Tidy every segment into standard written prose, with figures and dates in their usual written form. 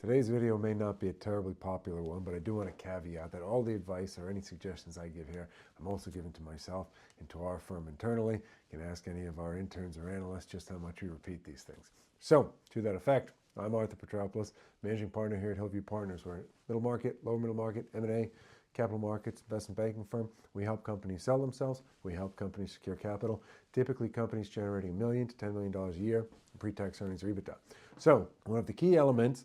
Today's video may not be a terribly popular one, but I do want to caveat that all the advice or any suggestions I give here, I'm also giving to myself and to our firm internally. You can ask any of our interns or analysts just how much we repeat these things. So, to that effect, I'm Arthur Petropoulos, managing partner here at Hillview Partners. We're a middle market, lower middle market, M&A, capital markets, investment banking firm. We help companies sell themselves. We help companies secure capital. Typically, companies generating $1 million to $10 million a year in pre-tax earnings or EBITDA. So, one of the key elements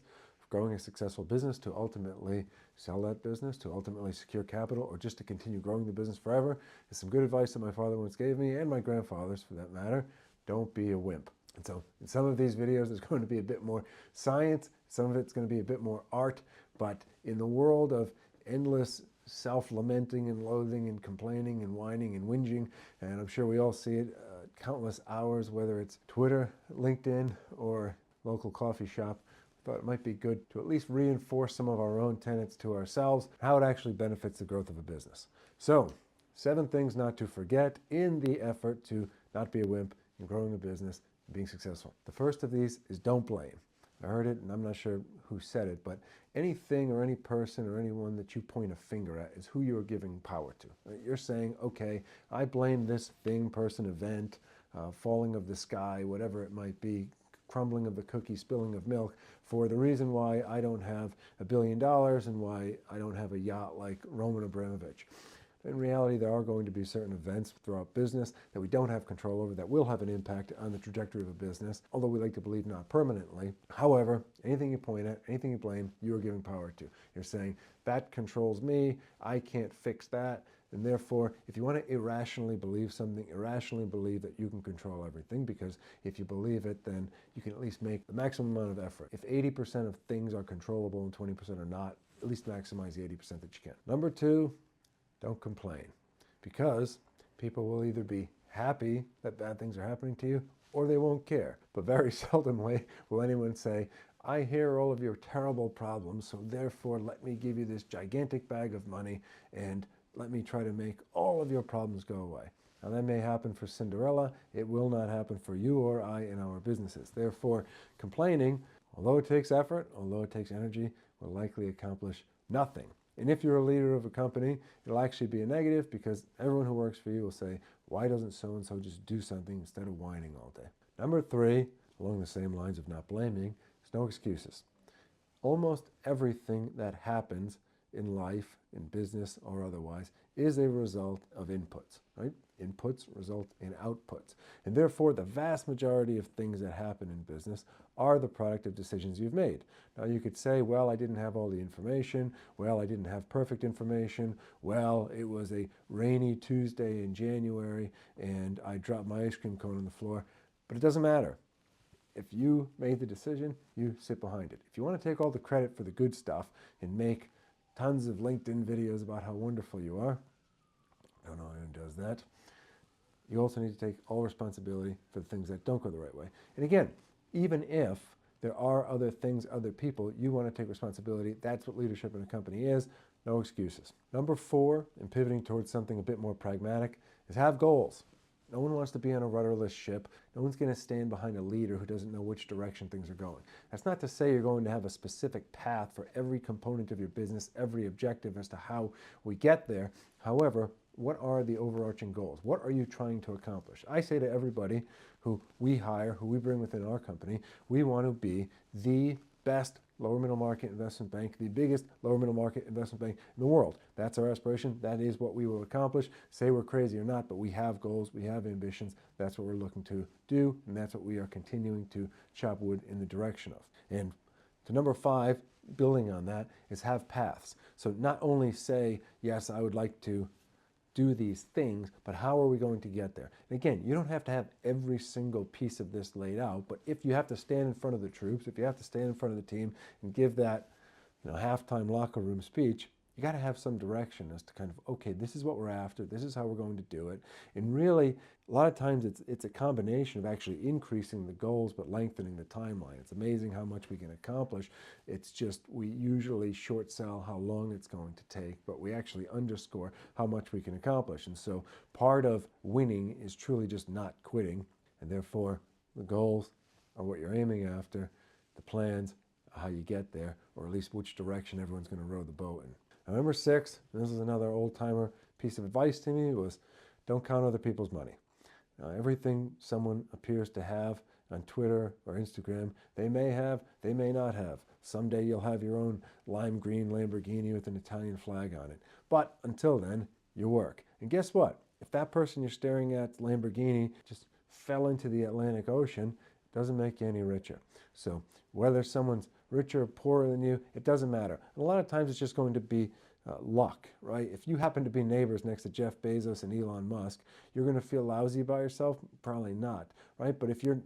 growing a successful business to ultimately sell that business, to ultimately secure capital, or just to continue growing the business forever is some good advice that my father once gave me, and my grandfather's for that matter. Don't be a wimp. And so in some of these videos, there's going to be a bit more science, some of it's going to be a bit more art, but in the world of endless self-lamenting and loathing and complaining and whining and whinging, and I'm sure we all see it countless hours, whether it's Twitter, LinkedIn, or local coffee shop, thought it might be good to at least reinforce some of our own tenets to ourselves, how it actually benefits the growth of a business. So, 7 things not to forget in the effort to not be a wimp in growing a business and being successful. The first of these is don't blame. I heard it, and I'm not sure who said it, but anything or any person or anyone that you point a finger at is who you are giving power to. You're saying, okay, I blame this thing, person, event, falling of the sky, whatever it might be, crumbling of the cookie, spilling of milk, for the reason why I don't have $1 billion and why I don't have a yacht like Roman Abramovich. In reality, there are going to be certain events throughout business that we don't have control over that will have an impact on the trajectory of a business, although we like to believe not permanently. However, anything you point at, anything you blame, you are giving power to. You're saying, that controls me, I can't fix that. And therefore, if you want to irrationally believe something, irrationally believe that you can control everything, because if you believe it, then you can at least make the maximum amount of effort. If 80% of things are controllable and 20% are not, at least maximize the 80% that you can. Number 2, don't complain, because people will either be happy that bad things are happening to you, or they won't care. But very seldomly will anyone say, I hear all of your terrible problems, so therefore let me give you this gigantic bag of money and let me try to make all of your problems go away. Now that may happen for Cinderella, it will not happen for you or I in our businesses. Therefore, complaining, although it takes effort, although it takes energy, will likely accomplish nothing. And if you're a leader of a company, it'll actually be a negative, because everyone who works for you will say, why doesn't so-and-so just do something instead of whining all day? Number 3, along the same lines of not blaming, is no excuses. Almost everything that happens in life, in business or otherwise, is a result of inputs, right? Inputs result in outputs. And therefore, the vast majority of things that happen in business are the product of decisions you've made. Now, you could say, well, I didn't have all the information. Well, I didn't have perfect information. Well, it was a rainy Tuesday in January and I dropped my ice cream cone on the floor. But it doesn't matter. If you made the decision, you sit behind it. If you want to take all the credit for the good stuff and make tons of LinkedIn videos about how wonderful you are, I don't know anyone does that, you also need to take all responsibility for the things that don't go the right way. And again, even if there are other things, other people, you want to take responsibility. That's what leadership in a company is. No excuses. Number 4, and pivoting towards something a bit more pragmatic, is have goals. No one wants to be on a rudderless ship. No one's going to stand behind a leader who doesn't know which direction things are going. That's not to say you're going to have a specific path for every component of your business, every objective as to how we get there. However, what are the overarching goals? What are you trying to accomplish? I say to everybody who we hire, who we bring within our company, we want to be the best lower middle market investment bank, the biggest lower middle market investment bank in the world. That's our aspiration. That is what we will accomplish. Say we're crazy or not, but we have goals, we have ambitions. That's what we're looking to do, and that's what we are continuing to chop wood in the direction of. And to number 5, building on that, is have paths. So not only say, yes, I would like to do these things, but how are we going to get there? And again, you don't have to have every single piece of this laid out, but if you have to stand in front of the troops, if you have to stand in front of the team and give that halftime locker room speech, you got to have some direction as to kind of, okay, this is what we're after, this is how we're going to do it. And really, a lot of times it's a combination of actually increasing the goals but lengthening the timeline. It's amazing how much we can accomplish. It's just we usually short sell how long it's going to take, but we actually underscore how much we can accomplish. And so part of winning is truly just not quitting, and therefore the goals are what you're aiming after, the plans how you get there, or at least which direction everyone's going to row the boat in. Now, number 6, and this is another old-timer piece of advice to me, was don't count other people's money. Now, everything someone appears to have on Twitter or Instagram, they may have, they may not have. Someday you'll have your own lime green Lamborghini with an Italian flag on it. But until then, you work. And guess what? If that person you're staring at, Lamborghini, just fell into the Atlantic Ocean, it doesn't make you any richer. So whether someone's richer or poorer than you, it doesn't matter. And a lot of times it's just going to be luck, right? If you happen to be neighbors next to Jeff Bezos and Elon Musk, you're going to feel lousy by yourself? Probably not, right? But if you're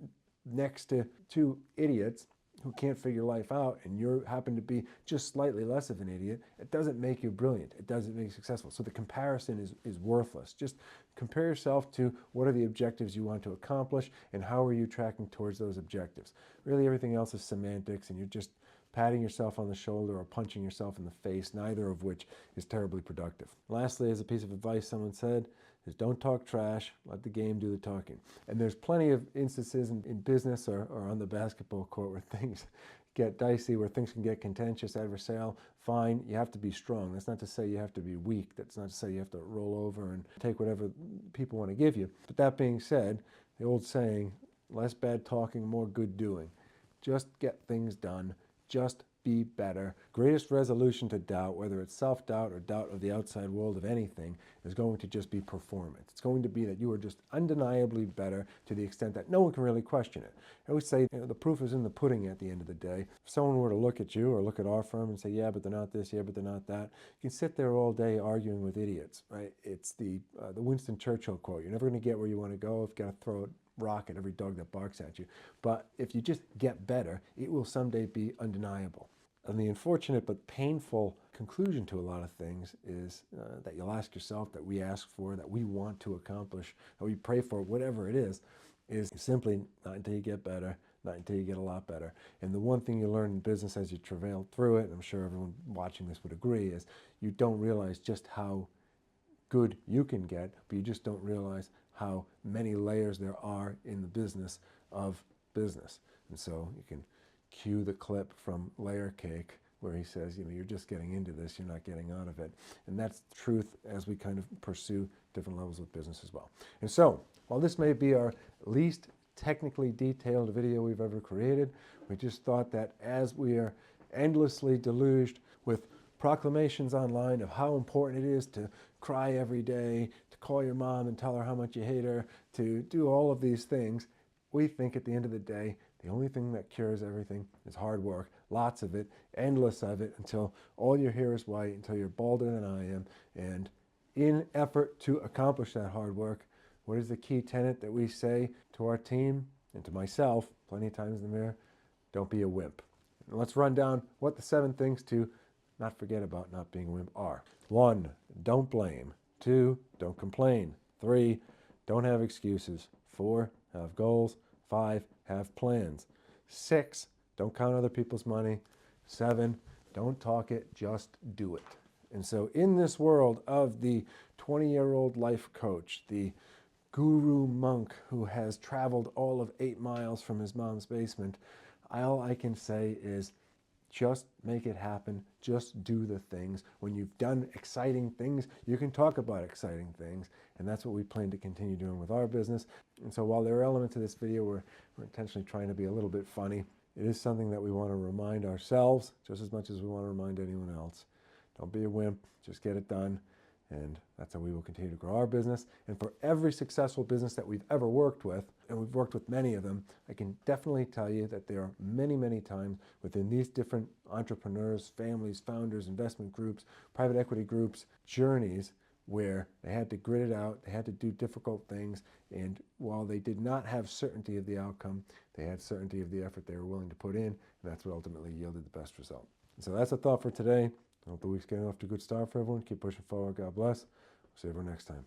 next to two idiots who can't figure life out and you happen to be just slightly less of an idiot, it doesn't make you brilliant. It doesn't make you successful. So the comparison is worthless. Just compare yourself to what are the objectives you want to accomplish and how are you tracking towards those objectives. Really everything else is semantics and you're just patting yourself on the shoulder or punching yourself in the face, neither of which is terribly productive. Lastly, as a piece of advice someone said, is don't talk trash, let the game do the talking. And there's plenty of instances in business or on the basketball court where things get dicey, where things can get contentious, adversarial. Fine, you have to be strong. That's not to say you have to be weak. That's not to say you have to roll over and take whatever people want to give you. But that being said, the old saying, less bad talking, more good doing. Just get things done. Just be better. Greatest resolution to doubt, whether it's self-doubt or doubt of the outside world of anything, is going to just be performance. It's going to be that you are just undeniably better to the extent that no one can really question it. I always say, the proof is in the pudding at the end of the day. If someone were to look at you or look at our firm and say, yeah, but they're not this, yeah, but they're not that, you can sit there all day arguing with idiots, right? It's the Winston Churchill quote. You're never going to get where you want to go if you got to throw it rock at every dog that barks at you. But if you just get better, it will someday be undeniable. And the unfortunate but painful conclusion to a lot of things is that you'll ask yourself, that we ask for, that we want to accomplish, that we pray for, whatever it is simply not until you get better, not until you get a lot better. And the one thing you learn in business as you travail through it, and I'm sure everyone watching this would agree, is you don't realize just how good you can get, but you just don't realize how many layers there are in the business of business. And so you can cue the clip from Layer Cake where he says, you're just getting into this, you're not getting out of it. And that's the truth as we kind of pursue different levels of business as well. And so, while this may be our least technically detailed video we've ever created, we just thought that as we are endlessly deluged with proclamations online of how important it is to cry every day, to call your mom and tell her how much you hate her, to do all of these things, we think at the end of the day, the only thing that cures everything is hard work, lots of it, endless of it, until all your hair is white, until you're balder than I am. And in effort to accomplish that hard work, what is the key tenet that we say to our team and to myself plenty of times in the mirror? Don't be a wimp. And let's run down what the 7 things to not forget about not being a wimp are. 1, don't blame. 2, don't complain. 3, don't have excuses. 4, have goals. 5, have plans. 6, don't count other people's money. 7, don't talk it, just do it. And so in this world of the 20-year-old life coach, the guru monk who has traveled all of 8 miles from his mom's basement, all I can say is just make it happen. Just do the things. When you've done exciting things, you can talk about exciting things. And that's what we plan to continue doing with our business. And so while there are elements of this video where we're intentionally trying to be a little bit funny, it is something that we want to remind ourselves just as much as we want to remind anyone else. Don't be a wimp. Just get it done. And that's how we will continue to grow our business. And for every successful business that we've ever worked with, and we've worked with many of them, I can definitely tell you that there are many, many times within these different entrepreneurs, families, founders, investment groups, private equity groups, journeys where they had to grit it out, they had to do difficult things, and while they did not have certainty of the outcome, they had certainty of the effort they were willing to put in, and that's what ultimately yielded the best result. And so that's a thought for today. I hope the week's getting off to a good start for everyone. Keep pushing forward. God bless. See everyone next time.